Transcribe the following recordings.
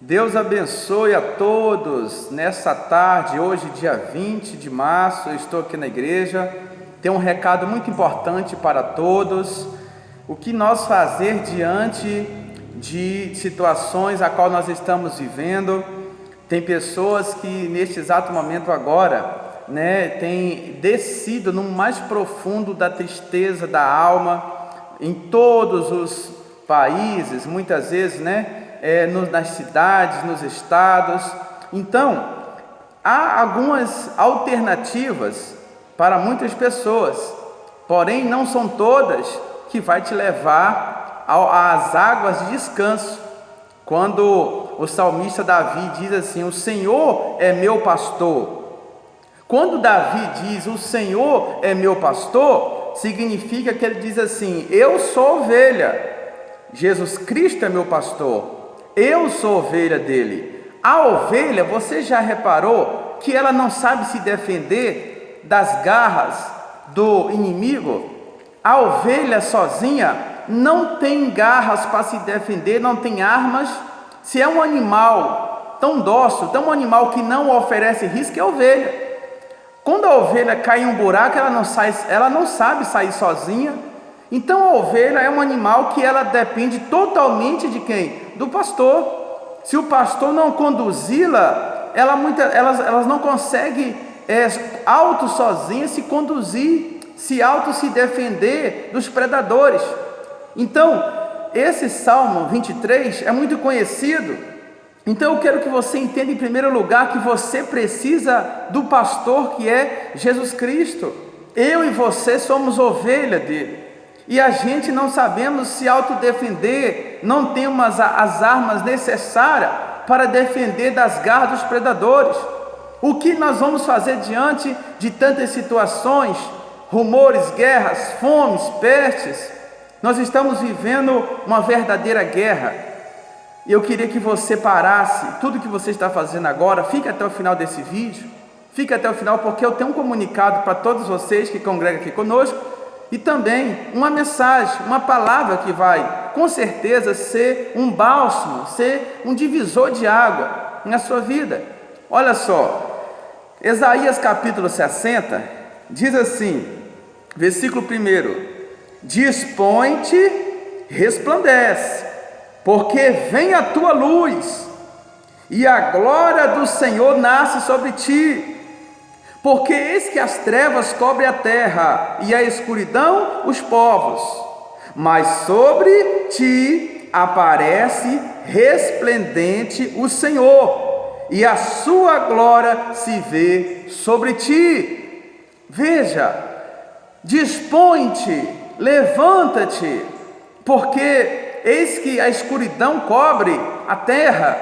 Deus abençoe a todos nessa tarde, hoje dia 20 de março, eu estou aqui na igreja, tenho um recado muito importante para todos. O que nós fazer diante de situações a qual nós estamos vivendo? Tem pessoas que neste exato momento agora, têm descido no mais profundo da tristeza da alma, em todos os países, muitas vezes, nas cidades, nos estados. Então, há algumas alternativas para muitas pessoas, porém não são todas que vai te levar às águas de descanso. Quando o salmista Davi diz assim: o Senhor é meu pastor. Quando Davi diz o Senhor é meu pastor, significa que ele diz assim: eu sou ovelha, Jesus Cristo é meu pastor, eu sou ovelha dele. A ovelha, você já reparou que ela não sabe se defender das garras do inimigo? A ovelha sozinha não tem garras para se defender, não tem armas. Se é um animal tão dócil, tão um animal que não oferece risco, é a ovelha. Quando a ovelha cai em um buraco, ela não sabe sair sozinha. Então a ovelha é um animal que ela depende totalmente de quem? Do pastor. Se o pastor não conduzi-la, elas não conseguem sozinhas se conduzir, se defender dos predadores. Então, esse Salmo 23 é muito conhecido. Então eu quero que você entenda em primeiro lugar que você precisa do pastor, que é Jesus Cristo. Eu e você somos ovelha dele. E a gente não sabemos se autodefender, não temos as armas necessárias para defender das garras dos predadores. O que nós vamos fazer diante de tantas situações, rumores, guerras, fomes, pestes? Nós estamos vivendo uma verdadeira guerra. E eu queria que você parasse tudo que você está fazendo agora, fique até o final desse vídeo, fique até o final, porque eu tenho um comunicado para todos vocês que congregam aqui conosco, e também uma mensagem, uma palavra que vai, com certeza, ser um bálsamo, ser um divisor de água na sua vida. Olha só, Isaías capítulo 60, diz assim, versículo 1: dispõe-te, resplandece, porque vem a tua luz, e a glória do Senhor nasce sobre ti. Porque eis que as trevas cobrem a terra, e a escuridão os povos, mas sobre ti aparece resplendente o Senhor, e a sua glória se vê sobre ti. Veja, dispõe-te, levanta-te, porque eis que a escuridão cobre a terra.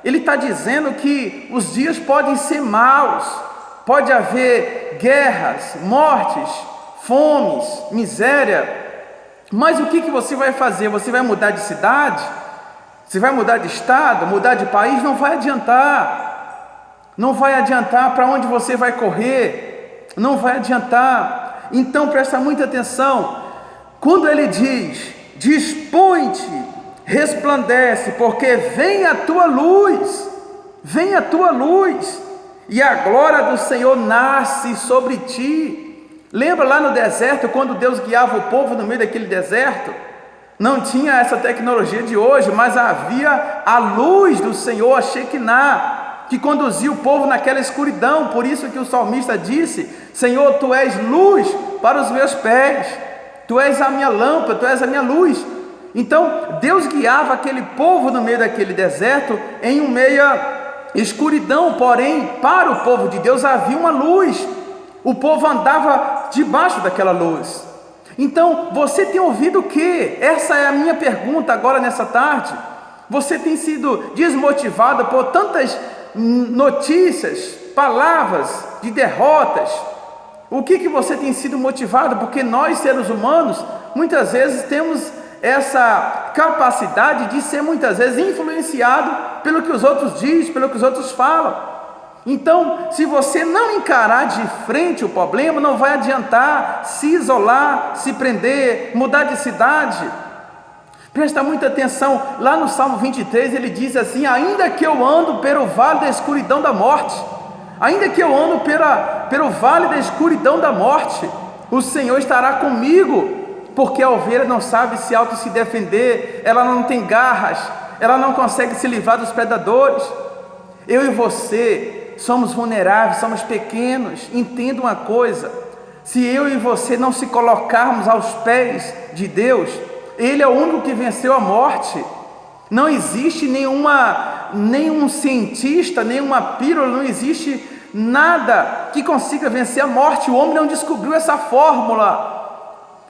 Ele está dizendo que os dias podem ser maus, pode haver guerras, mortes, fomes, miséria. Mas o que você vai fazer? Você vai mudar de cidade? Você vai mudar de estado? Mudar de país? Não vai adiantar. Não vai adiantar. Para onde você vai correr? Não vai adiantar. Então presta muita atenção. Quando ele diz: dispõe-te, resplandece, porque vem a tua luz, vem a tua luz, e a glória do Senhor nasce sobre ti. Lembra lá no deserto, quando Deus guiava o povo no meio daquele deserto? Não tinha essa tecnologia de hoje, mas havia a luz do Senhor, a Shekinah, que conduzia o povo naquela escuridão. Por isso que o salmista disse: Senhor, tu és luz para os meus pés, tu és a minha lâmpada, tu és a minha luz. Então Deus guiava aquele povo no meio daquele deserto em meia escuridão, porém para o povo de Deus havia uma luz. O povo andava debaixo daquela luz. Então você tem ouvido o quê? Essa é a minha pergunta agora nessa tarde. Você tem sido desmotivado por tantas notícias, palavras de derrotas? O que você tem sido motivado? Porque nós, seres humanos, muitas vezes temos essa capacidade de ser muitas vezes influenciado pelo que os outros dizem, pelo que os outros falam. Então, se você não encarar de frente o problema, não vai adiantar se isolar, se prender, mudar de cidade. Presta muita atenção, lá no Salmo 23 ele diz assim: ainda que eu ando pelo vale da escuridão da morte, ainda que eu ando pelo vale da escuridão da morte, o Senhor estará comigo, porque a ovelha não sabe se defender, ela não tem garras, ela não consegue se livrar dos predadores. Eu e você somos vulneráveis, somos pequenos. Entenda uma coisa: se eu e você não se colocarmos aos pés de Deus, Ele é o único que venceu a morte. Não existe nenhum cientista, nenhuma pílula, não existe nada que consiga vencer a morte. O homem não descobriu essa fórmula.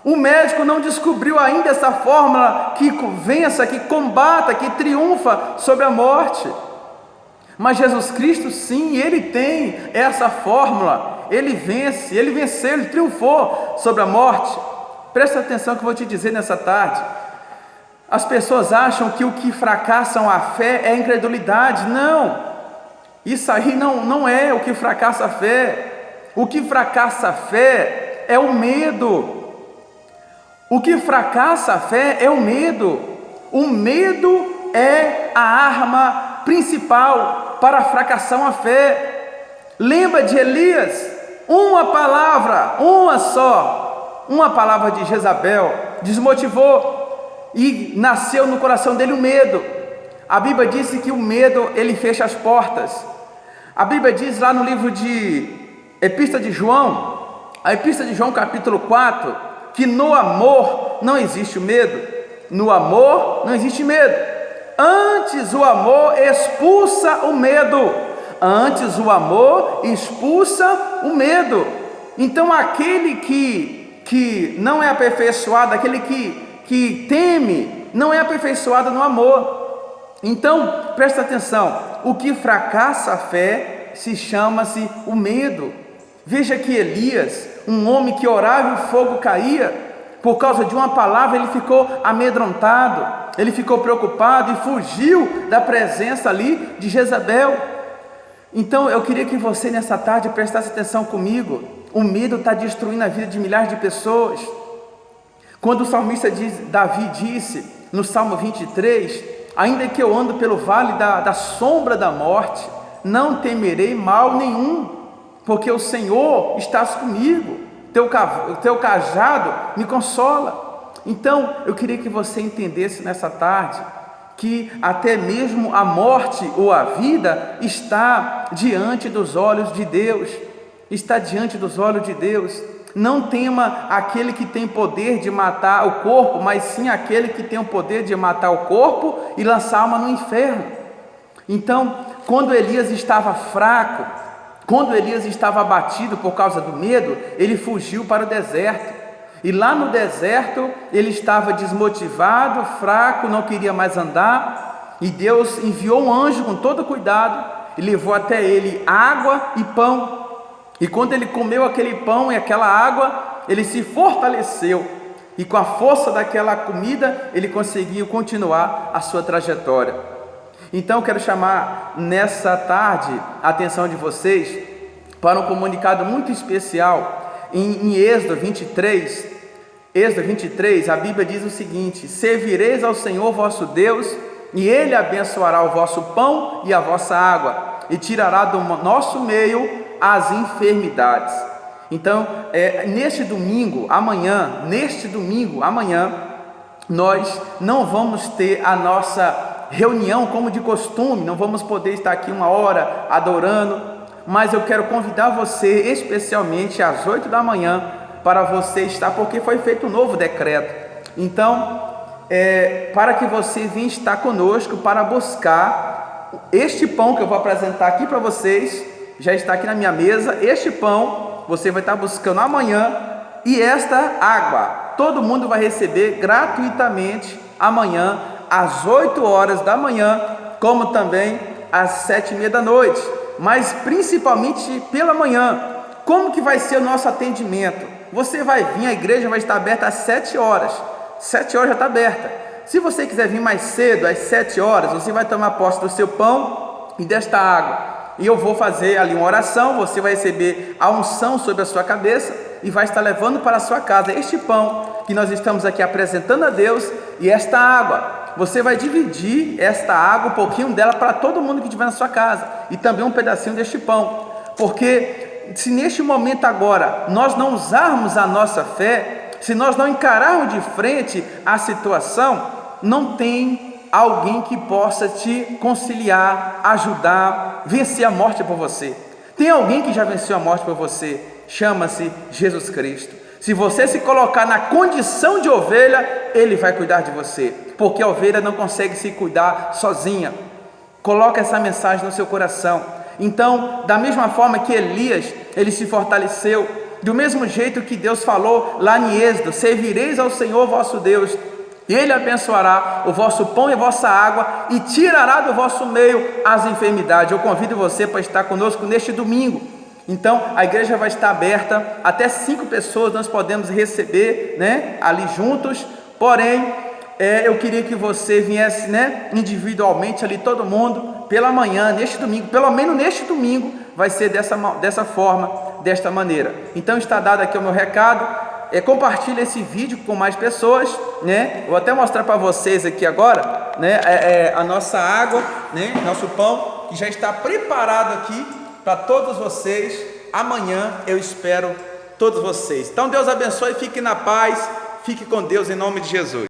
O médico não descobriu ainda essa fórmula que vença, que combata, que triunfa sobre a morte. Mas Jesus Cristo, sim, Ele tem essa fórmula. Ele vence, Ele venceu, Ele triunfou sobre a morte. Presta atenção que eu vou te dizer nessa tarde. As pessoas acham que o que fracassam a fé é a incredulidade. Não, isso aí não é o que fracassa a fé. O que fracassa a fé é o medo. O que fracassa a fé é o medo. O medo é a arma principal para fracassar a fé. Lembra de Elias? Uma palavra de Jezabel desmotivou e nasceu no coração dele o medo. A Bíblia diz que o medo, ele fecha as portas. A Bíblia diz lá no livro de Epístola de João, a Epístola de João capítulo 4, que no amor não existe o medo. No amor não existe medo. Antes o amor expulsa o medo. Antes o amor expulsa o medo. Então aquele que não é aperfeiçoado, aquele que teme, não é aperfeiçoado no amor. Então presta atenção, o que fracassa a fé chama-se o medo. Veja que Elias, um homem que orava e o fogo caía, por causa de uma palavra ele ficou amedrontado, ele ficou preocupado e fugiu da presença ali de Jezabel. Então eu queria que você nessa tarde prestasse atenção comigo. O medo está destruindo a vida de milhares de pessoas. Quando o salmista Davi disse no Salmo 23, ainda que eu ando pelo vale da sombra da morte, não temerei mal nenhum, porque o Senhor está comigo, teu cajado me consola. Então eu queria que você entendesse nessa tarde que até mesmo a morte ou a vida está diante dos olhos de Deus. Está diante dos olhos de Deus. Não tema aquele que tem poder de matar o corpo, mas sim aquele que tem o poder de matar o corpo e lançar a alma no inferno. Então, quando Elias estava fraco, quando Elias estava abatido por causa do medo, ele fugiu para o deserto. E lá no deserto, ele estava desmotivado, fraco, não queria mais andar. E Deus enviou um anjo com todo cuidado e levou até ele água e pão. E quando ele comeu aquele pão e aquela água, ele se fortaleceu. E com a força daquela comida, ele conseguiu continuar a sua trajetória. Então eu quero chamar nessa tarde a atenção de vocês para um comunicado muito especial. Em Êxodo 23, a Bíblia diz o seguinte: servireis ao Senhor vosso Deus, e Ele abençoará o vosso pão e a vossa água, e tirará do nosso meio as enfermidades. Então, neste domingo, amanhã, nós não vamos ter a nossa reunião como de costume, não vamos poder estar aqui 1 hora adorando, mas eu quero convidar você especialmente às 8 da manhã para você estar, porque foi feito um novo decreto. Então, para que você venha estar conosco para buscar este pão que eu vou apresentar aqui para vocês, já está aqui na minha mesa. Este pão você vai estar buscando amanhã, e esta água todo mundo vai receber gratuitamente amanhã às 8 horas da manhã, como também às 7h30 da noite, mas principalmente pela manhã. Como que vai ser o nosso atendimento? Você vai vir, a igreja vai estar aberta às 7 horas, 7 horas já está aberta. Se você quiser vir mais cedo, às 7 horas, você vai tomar posse do seu pão e desta água, e eu vou fazer ali uma oração, você vai receber a unção sobre a sua cabeça, e vai estar levando para a sua casa este pão que nós estamos aqui apresentando a Deus e esta água. Você vai dividir esta água, um pouquinho dela, para todo mundo que estiver na sua casa, e também um pedacinho deste pão, porque se neste momento agora nós não usarmos a nossa fé, se nós não encararmos de frente a situação, não tem alguém que possa te conciliar, ajudar, vencer a morte por você. Tem alguém que já venceu a morte por você, chama-se Jesus Cristo. Se você se colocar na condição de ovelha, Ele vai cuidar de você, porque a ovelha não consegue se cuidar sozinha. Coloca essa mensagem no seu coração. Então, da mesma forma que Elias, ele se fortaleceu, do mesmo jeito que Deus falou lá em Êxodo: servireis ao Senhor vosso Deus, e Ele abençoará o vosso pão e a vossa água, e tirará do vosso meio as enfermidades. Eu convido você para estar conosco neste domingo. Então, a igreja vai estar aberta, até 5 pessoas nós podemos receber, ali juntos. Porém, eu queria que você viesse, individualmente ali, todo mundo, pela manhã, neste domingo, pelo menos neste domingo, vai ser dessa forma, desta maneira. Então, está dado aqui o meu recado. Compartilhe esse vídeo com mais pessoas, Vou até mostrar para vocês aqui agora, a nossa água, nosso pão, que já está preparado aqui para todos vocês. Amanhã eu espero todos vocês. Então Deus abençoe, fique na paz, fique com Deus em nome de Jesus.